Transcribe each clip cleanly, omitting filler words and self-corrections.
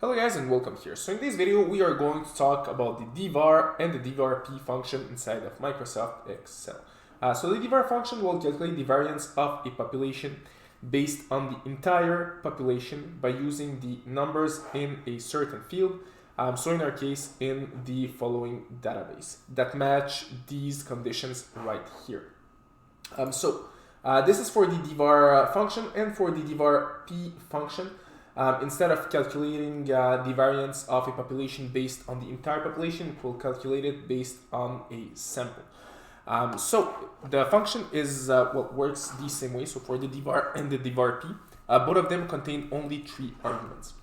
Hello guys and welcome here. So in this video we are going to talk about the DVAR and the DVAR-P function inside of Microsoft Excel. So the DVAR function will calculate the variance of a population based on the entire population by using the numbers in a certain field. So in our case in the following database that match these conditions right here. This is for the DVAR function, and for the DVAR-P function, instead of calculating the variance of a population based on the entire population, it will calculate it based on a sample. So the function is works the same way. So for the DVAR and the DVAR-P, both of them contain only 3 arguments.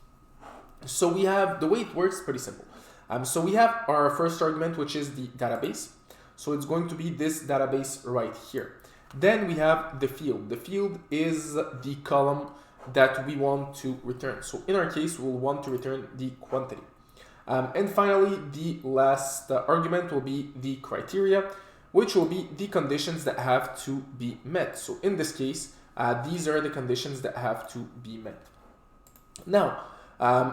So we have, the way it works, pretty simple. So we have our first argument, which is the database. So it's going to be this database right here. Then we have the field. The field is the column that we want to return. So in our case, we'll want to return the quantity. And finally, the last argument will be the criteria, which will be the conditions that have to be met. So in this case, these are the conditions that have to be met. Now,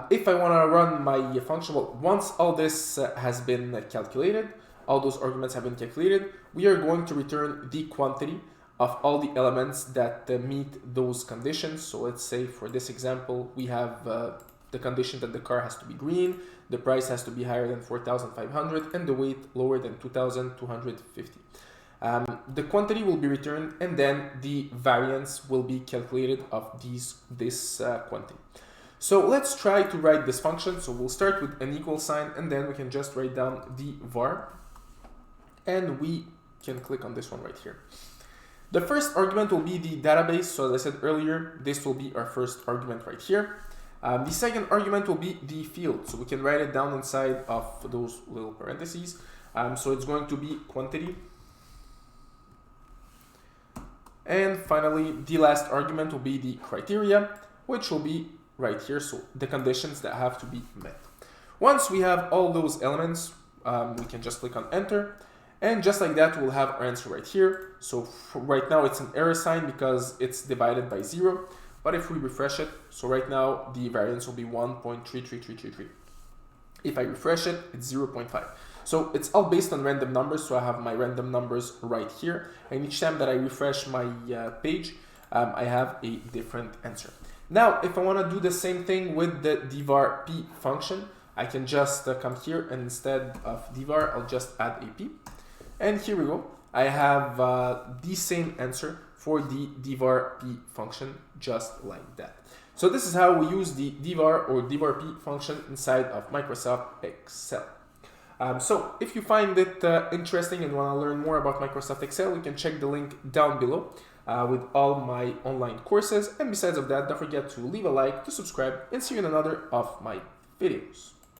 if I want to run my function, well, once all this has been calculated, all those arguments have been calculated, we are going to return the quantity of all the elements that meet those conditions. So let's say for this example, we have the condition that the car has to be green, the price has to be higher than 4,500, and the weight lower than 2,250. The quantity will be returned, and then the variance will be calculated of this quantity. So let's try to write this function. So we'll start with an equal sign, and then we can just write down the var, and we can click on this one right here. The first argument will be the database. So as I said earlier, this will be our first argument right here. The second argument will be the field. So we can write it down inside of those little parentheses. So it's going to be quantity. And finally, the last argument will be the criteria, which will be right here. So the conditions that have to be met. Once we have all those elements, we can just click on enter. And just like that, we'll have our answer right here. So right now it's an error sign because it's divided by 0. But if we refresh it, so right now the variance will be 1.33333. If I refresh it, it's 0.5. So it's all based on random numbers. So I have my random numbers right here. And each time that I refresh my page, I have a different answer. Now, if I want to do the same thing with the DVAR-P function, I can just come here, and instead of DVAR, I'll just add a P. And here we go. I have the same answer for the DVAR-P function, just like that. So this is how we use the DVAR or DVAR-P function inside of Microsoft Excel. So if you find it interesting and want to learn more about Microsoft Excel, you can check the link down below with all my online courses. And besides of that, don't forget to leave a like, to subscribe, and see you in another of my videos.